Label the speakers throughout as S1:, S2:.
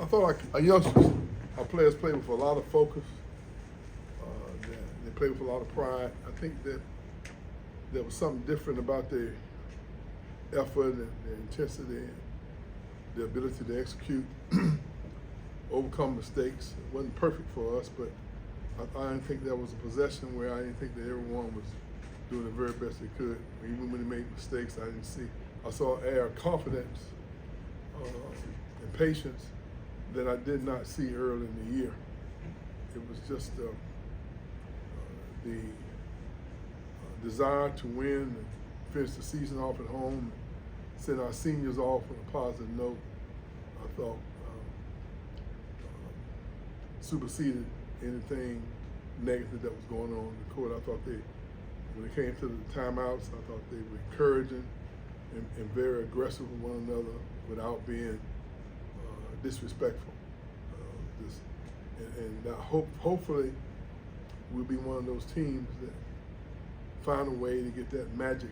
S1: thought our youngsters, our players played with a lot of focus. They played with a lot of pride. I think that there was something different about their effort and their intensity and their ability to execute, overcome mistakes. It wasn't perfect for us, but I didn't think there was a possession where I didn't think that everyone was doing the very best they could. Even when they made mistakes, I saw air of confidence and patience that I did not see early in the year. It was just the desire to win and finish the season off at home and send our seniors off on a positive note. I thought superseded anything negative that was going on in the court. I thought when it came to the timeouts, I thought they were encouraging and very aggressive with one another without being disrespectful. Hopefully we'll be one of those teams that find a way to get that magic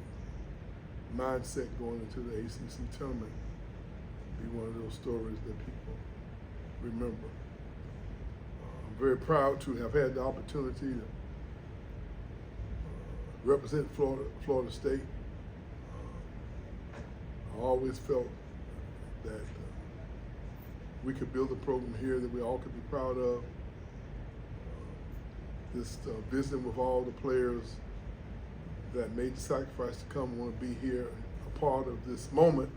S1: mindset going into the ACC tournament. Be one of those stories that people remember. I'm very proud to have had the opportunity to represent Florida State. I always felt that we could build a program here that we all could be proud of. Just visiting with all the players that made the sacrifice to come and want to be here, a part of this moment,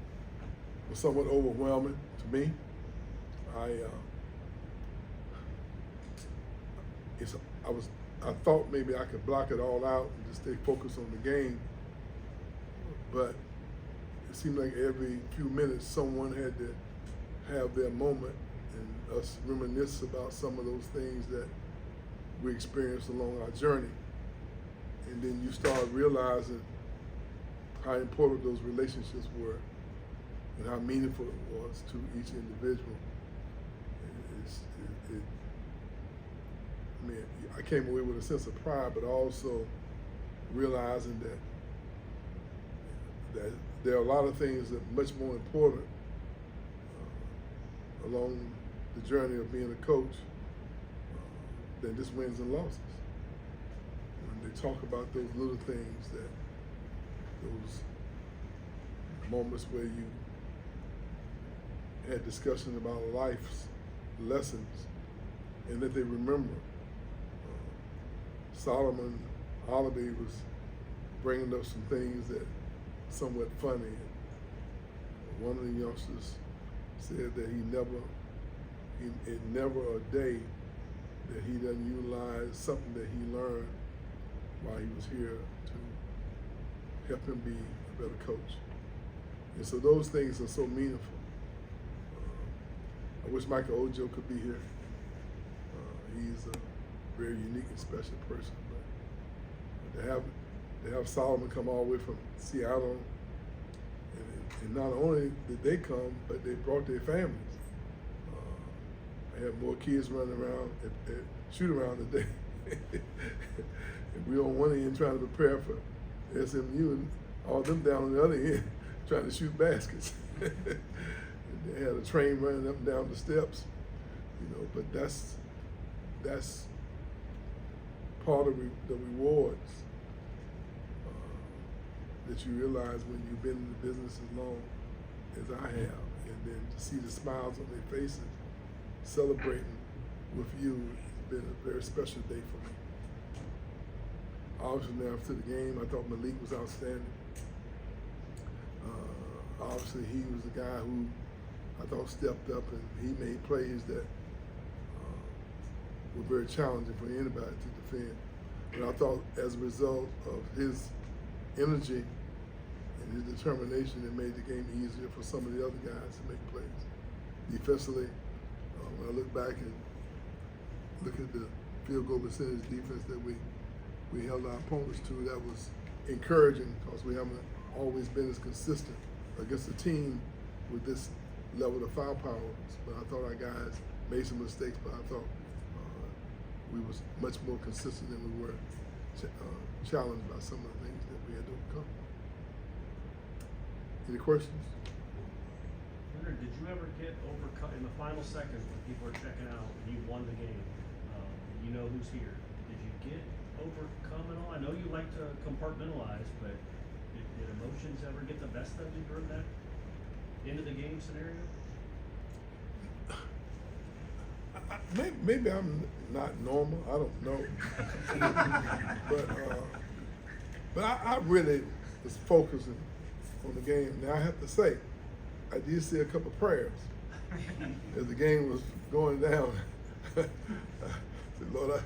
S1: was somewhat overwhelming to me. I thought maybe I could block it all out and just stay focused on the game, but it seemed like every few minutes someone had to have their moment and us reminisce about some of those things that we experienced along our journey. And then you start realizing how important those relationships were and how meaningful it was to each individual. I came away with a sense of pride, but also realizing that there are a lot of things that are much more important along the journey of being a coach than just wins and losses. When they talk about those little things, those moments where you had discussion about life's lessons and that they remember. Solomon Holiday was bringing up some things that somewhat funny. One of the youngsters said that it never a day that he doesn't utilize something that he learned while he was here to help him be a better coach. And so those things are so meaningful. I wish Michael Ojo could be here. He's a very unique and special person. But to have Solomon come all the way from Seattle, and not only did they come, but they brought their families. I had more kids running around at shoot around today. And we on one end trying to prepare for SMU, and all them down on the other end trying to shoot baskets. And they had a train running up and down the steps, but that's part of the rewards that you realize when you've been in the business as long as I have, and then to see the smiles on their faces celebrating with you has been a very special day for me. Obviously, now after the game, I thought Malik was outstanding. Obviously, he was the guy who I thought stepped up and he made plays that were very challenging for anybody to defend. But I thought as a result of his energy and his determination, it made the game easier for some of the other guys to make plays. Defensively, when I look back and look at the field goal percentage defense that we held our opponents to, that was encouraging because we haven't always been as consistent against a team with this level of firepower. But I thought our guys made some mistakes, but I thought we was much more consistent than we were challenged by some of the things that we had to overcome. Any questions?
S2: wondering, did you ever get overcome in the final seconds when people are checking out and you won the game? You know who's here. Did you get overcome at all? I know you like to compartmentalize, but did emotions ever get the best of you during that end of the game scenario?
S1: Maybe I'm not normal. I don't know. but I really was focusing on the game. Now I have to say, I did say a couple of prayers as the game was going down. I said, Lord,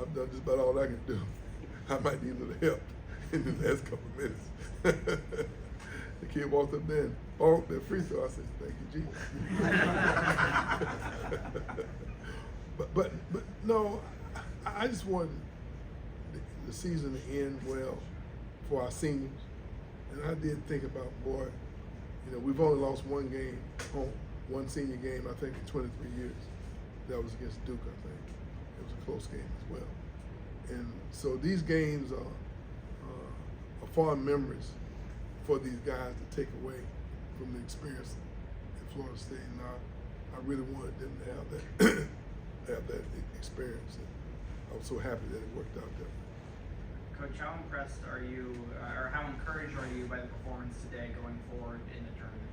S1: I've done just about all I can do. I might need a little help in the last couple of minutes. The kid walked up there and balled their free throw. I said, thank you, Jesus. But no, I just wanted the season to end well for our seniors. And I did think about, boy, we've only lost one game, one senior game, I think, in 23 years. That was against Duke, I think. It was a close game as well. And so these games are fond memories for these guys to take away from the experience at Florida State. And I really wanted them to have that experience. And I was so happy that it worked out there.
S3: Coach, how impressed are you, or how encouraged are you by the performance today going forward in the tournament?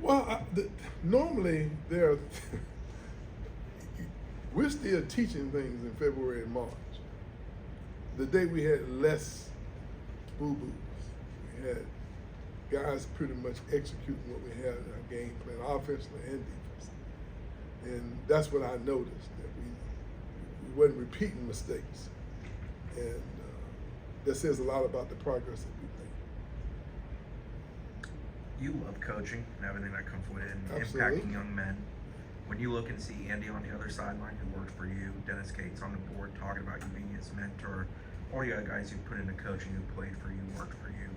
S1: Well, normally we're still teaching things in February and March. The day we had less boo-boos, we had guys pretty much executing what we had in our game plan, offensively and defensively. And that's what I noticed, that we wasn't repeating mistakes. And that says a lot about the progress that we've made.
S4: You love coaching and everything that comes with it and
S1: Absolutely.
S4: impacting young men. When you look and see Andy on the other sideline who worked for you, Dennis Cates on the board talking about you being his mentor, all the other guys who put into coaching, who played for you, worked for you,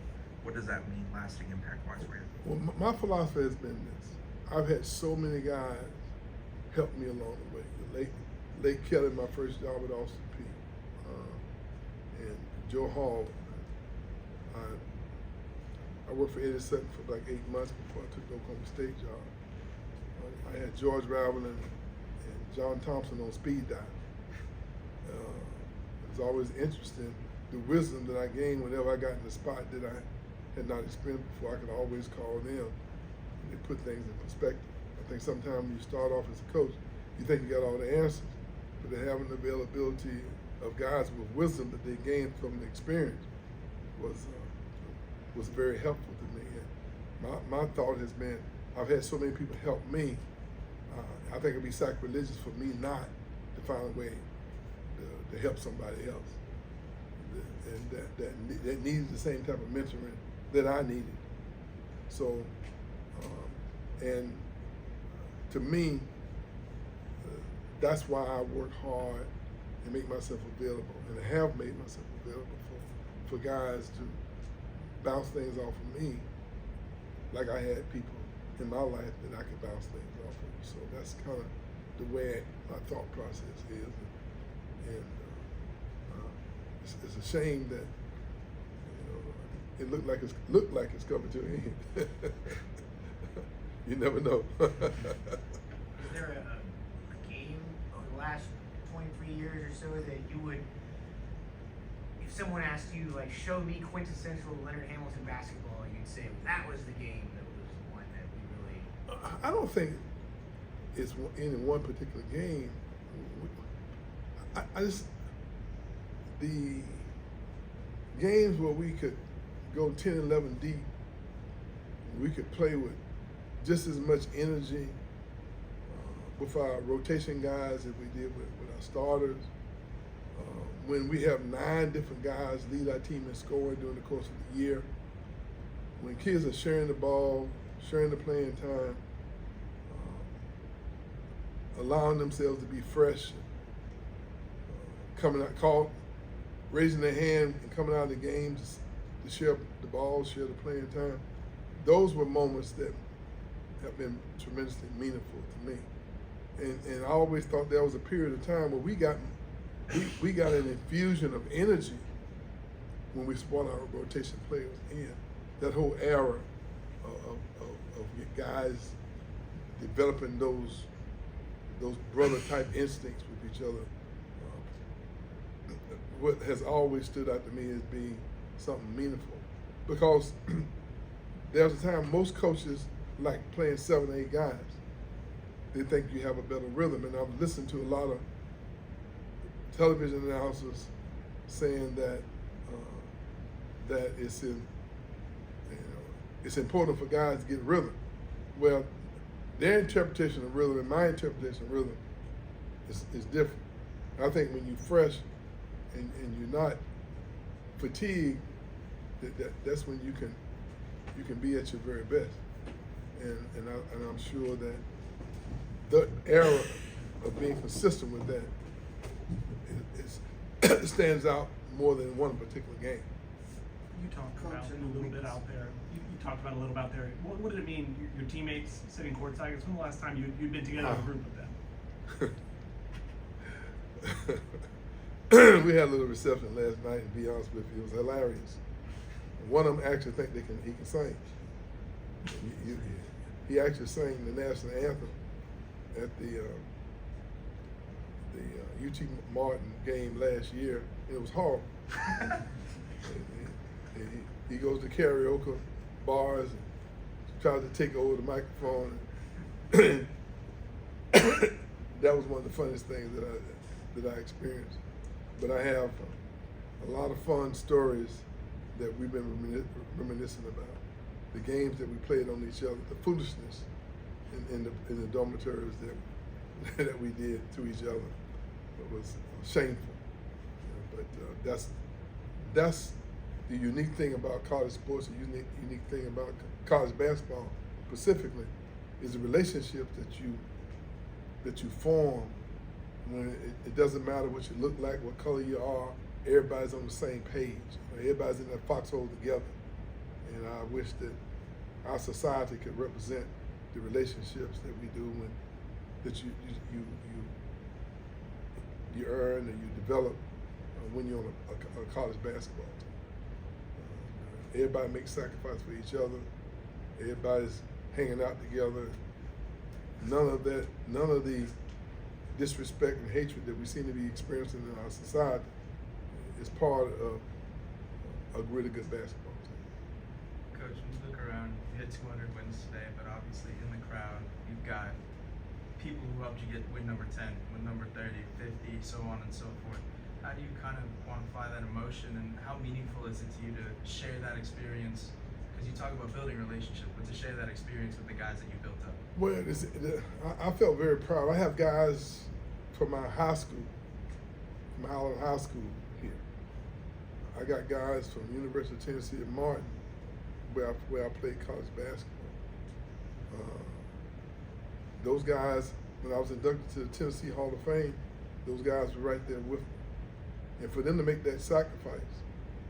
S4: what does that mean lasting impact-wise for you?
S1: Well, my philosophy has been this. I've had so many guys help me along the way. The late Kelly, my first job at Austin Peay, and Joe Hall. I worked for Eddie Sutton for like 8 months before I took the Oklahoma State job. I had George Raveling and John Thompson on speed dive. It was always interesting, the wisdom that I gained whenever I got in the spot that I had not experienced before. I could always call them and they put things in perspective. I think sometimes when you start off as a coach, you think you got all the answers, but having the availability of guys with wisdom that they gained from the experience was very helpful to me. And my thought has been, I've had so many people help me. I think it'd be sacrilegious for me not to find a way to help somebody else, and that needed the same type of mentoring that I needed. So, and to me, that's why I work hard and make myself available, and I have made myself available for guys to bounce things off of me, like I had people in my life that I could bounce things off of. So that's kind of the way my thought process is, and it's a shame that it looked like it's coming to an end. You never know.
S5: Is there a game over the last 23 years or so that you would, if someone asked you, like, show me quintessential Leonard Hamilton basketball, you'd say that was the game that was one that we really...
S1: I don't think it's in one particular game. I just, the games where we could go 10, 11 deep, we could play with just as much energy with our rotation guys as we did with our starters. When we have 9 different guys lead our team in scoring during the course of the year, when kids are sharing the ball, sharing the playing time, allowing themselves to be fresh, coming out, raising their hand and coming out of the games to share the ball, share the playing time. Those were moments that have been tremendously meaningful to me. And I always thought there was a period of time where we got an infusion of energy when we brought our rotation players in. That whole era of guys guys developing those brother type instincts with each other. What has always stood out to me as being something meaningful, because there was a time most coaches like playing 7 or 8 guys. They think you have a better rhythm, and I've listened to a lot of television announcers saying that that it's important for guys to get rhythm. Well, their interpretation of rhythm and my interpretation of rhythm is different. I think when you're fresh and you're not fatigued, that's when you can be at your very best. And I'm sure that the era of being consistent with that it stands out more than one particular game.
S2: You talked about a little bit out there. You talked about a little about there. What did it mean? Your teammates sitting courtside. When the last time you'd been together as a group with them?
S1: We had a little reception last night, and to be honest with you, it was hilarious. One of them actually think he can sing. He actually sang the national anthem at the UT Martin game last year. It was horrible. He goes to karaoke bars and tries to take over the microphone. That was one of the funniest things that I experienced. But I have a lot of fun stories that we've been reminiscing about. The games that we played on each other, the foolishness in the dormitories that we did to each other. It was shameful. But that's the unique thing about college sports. The unique thing about college basketball specifically is the relationship that you form when it doesn't matter what you look like, what color you are. Everybody's on the same page. Everybody's in that foxhole together. And I wish that our society could represent the relationships that we do that you earn and you develop when you're on a college basketball team. Everybody makes sacrifice for each other. Everybody's hanging out together. None of the disrespect and hatred that we seem to be experiencing in our society is part of a really good basketball team.
S6: Coach, when you look around, you hit 200 wins today, but obviously in the crowd, you've got people who helped you get win number 10, win number 30, 50, so on and so forth. How do you kind of quantify that emotion, and how meaningful is it to you to share that experience? Because you talk about building relationships, but to share that experience with the guys that you built up.
S1: Well, I felt very proud. I have guys from my high school, from Highland High School here. I got guys from the University of Tennessee at Martin, where I played college basketball. Those guys, when I was inducted to the Tennessee Hall of Fame, those guys were right there with me. And for them to make that sacrifice,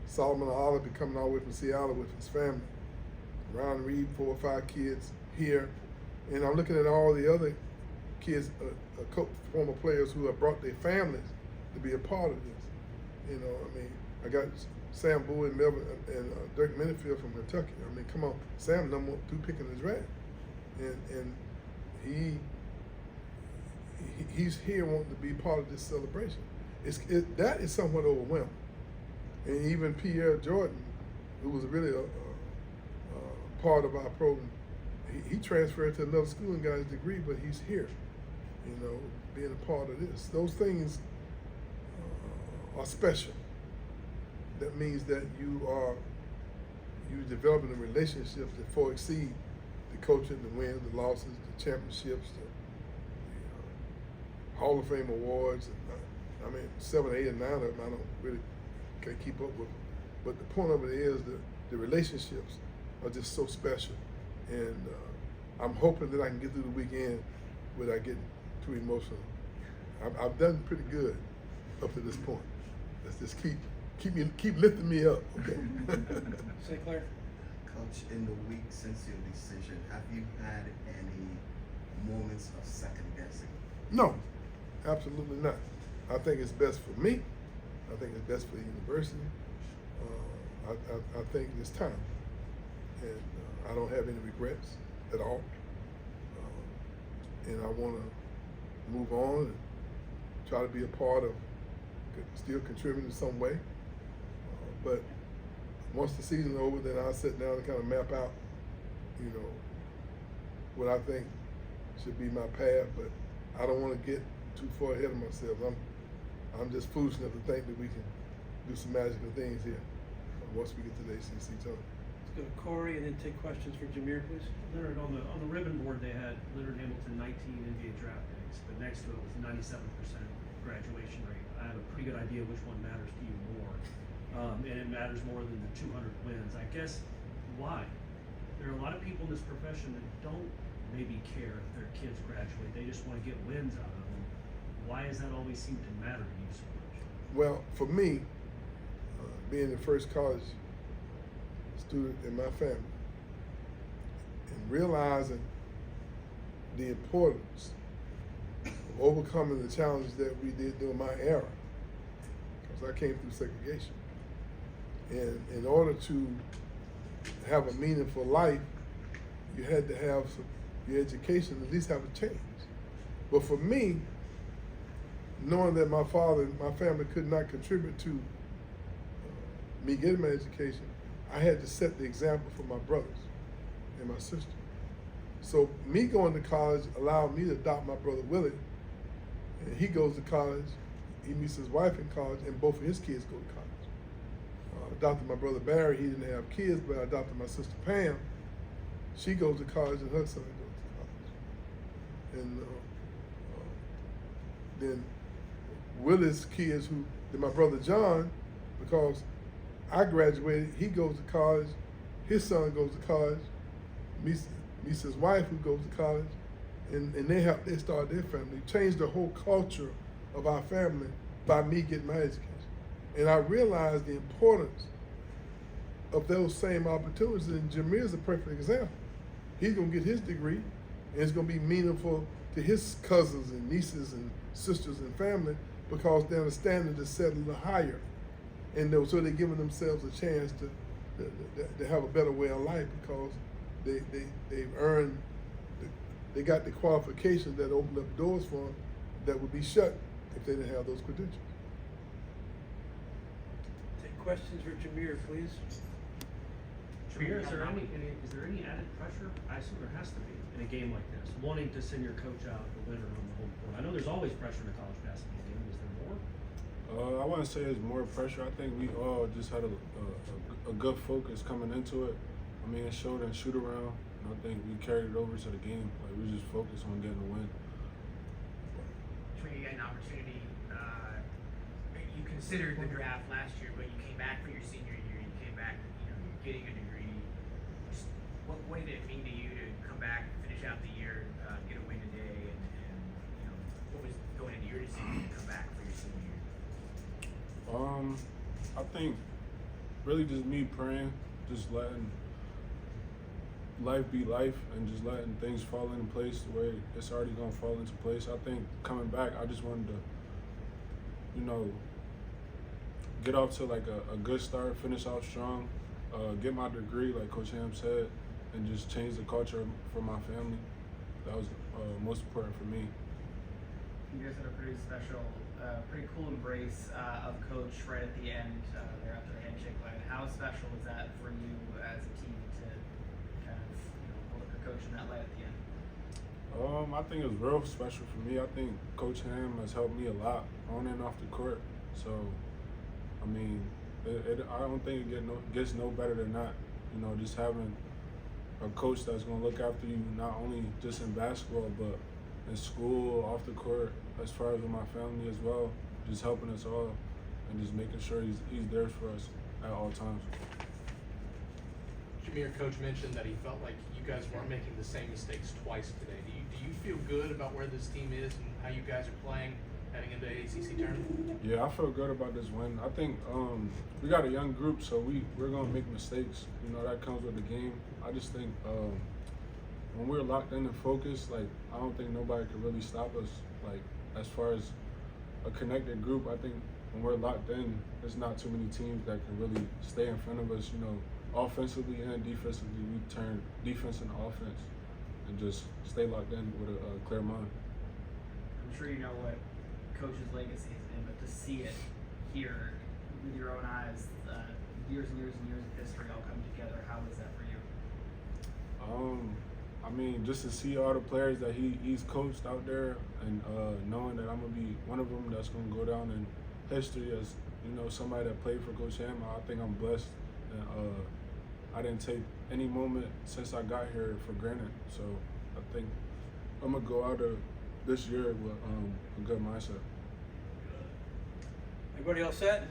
S1: Solomon Oliver coming all the way from Seattle with his family, Ron Reed, 4 or 5 kids here, and I'm looking at all the other kids, former players who have brought their families to be a part of this. I got Sam Bowie and Melvin and Dirk Minifield from Kentucky. Come on, Sam number 2 pick in the draft, and he's here wanting to be part of this celebration. That is somewhat overwhelming. And even Pierre Jordan, who was really a part of our program, he transferred to another school and got his degree, but he's here, being a part of this. Those things are special. That means that you're developing a relationship that far exceed the coaching, the wins, the losses, the championships, the Hall of Fame awards. 7, 8, and 9 of them I don't really can't keep up with. But the point of it is that the relationships are just so special. And I'm hoping that I can get through the weekend without getting too emotional. I've done pretty good up to this point. Let's just keep lifting me up, okay?
S2: Say, Claire.
S7: Coach, in the week since your decision, have you had any moments of second guessing?
S1: No, absolutely not. I think it's best for me. I think it's best for the university. I think it's time. And I don't have any regrets at all. and I want to move on and try to be a part of still contributing in some way. But once the season's over, then I'll sit down and kind of map out, you know, what I think should be my path. But I don't want to get too far ahead of myself. I'm just foolish enough to think that we can do some magical things here once we get to the ACC tournament.
S8: Let's go to Corey and then take questions for Jamir, please.
S2: Leonard, on the ribbon board, they had Leonard Hamilton 19 NBA draft picks, but next to it was 97% graduation rate. I have a pretty good idea which one matters to you more, and it matters more than the 200 wins. I guess why? There are a lot of people in this profession that don't maybe care if their kids graduate. They just want to get wins out of them. Why does that always seem to matter to you so much?
S1: Well, for me, being the first college student in my family and realizing the importance of overcoming the challenges that we did during my era, because I came through segregation. And in order to have a meaningful life, you had to have your education, at least have a change. But for me, knowing that my father and my family could not contribute to me getting my education, I had to set the example for my brothers and my sister. So me going to college allowed me to adopt my brother Willie, and he goes to college, he meets his wife in college, and both of his kids go to college. Adopted my brother Barry, he didn't have kids, but I adopted my sister Pam. She goes to college and her son goes to college. And then Willie's kids, then my brother John, because I graduated, he goes to college, his son goes to college, meets his wife who goes to college, and they start their family, changed the whole culture of our family by me getting my education. And I realized the importance of those same opportunities, and Jamir's a perfect example. He's gonna get his degree, and it's gonna be meaningful to his cousins and nieces and sisters and family because their standard is set a little higher. And so they're giving themselves a chance to have a better way of life because they've earned, they got the qualifications that opened up doors for them that would be shut if they didn't have those credentials.
S8: Take questions for Jamir, please.
S2: Jamir, is there any added pressure? I assume there has to be in a game like this, wanting to send your coach out the winner on the home court. I know there's always pressure in a college basketball game. Is there more?
S9: I wouldn't say it's more pressure. I think we all just had a good focus coming into it. I mean, it showed in shoot around, and I think we carried it over to the game. Like we just focused on getting a win.
S5: Jamir, you got an opportunity. You considered the draft last year, but you came back for your senior year. You came back, you're getting a degree. Just, what did it mean to you to come back, finish out the year, get a win today, and what was going into your decision to come back for your senior year?
S9: I think really just me praying, just letting life be life, and just letting things fall into place the way it's already gonna fall into place. I think coming back, I just wanted to, get off to like a good start, finish out strong, get my degree, like Coach Ham said, and just change the culture for my family. That was most important for me.
S3: You guys had a pretty special, pretty cool embrace of Coach right at the end there after the handshake line. How special was that for you as a team to kind of hold up your coach in that light at the end?
S9: I think it was real special for me. I think Coach Ham has helped me a lot on and off the court. So, I mean, I don't think it gets no better than that. Just having a coach that's going to look after you not only just in basketball, but in school, off the court, as far as with my family as well, just helping us all and just making sure he's there for us at all times.
S10: Jamir, Coach mentioned that he felt like you guys weren't making the same mistakes twice today. Do you feel good about where this team is and how you guys are playing heading into the ACC tournament?
S9: Yeah, I feel good about this win. I think we got a young group, so we're gonna make mistakes. That comes with the game. I just think when we're locked in and focused, like I don't think nobody could really stop us. Like as far as a connected group, I think when we're locked in, there's not too many teams that can really stay in front of us. Offensively and defensively, we turn defense into offense. and just stay locked in with a clear mind.
S3: I'm sure you know what Coach's legacy has been, but to see it here with your own eyes, years and years and years of history all come together, how is that for you?
S9: I mean, just to see all the players that he's coached out there, and knowing that I'm gonna be one of them that's gonna go down in history as, you know, somebody that played for Coach Ham. I think I'm blessed, and I didn't take any moment since I got here for granted. So I think I'm gonna go out of this year with a good mindset.
S8: Everybody all set?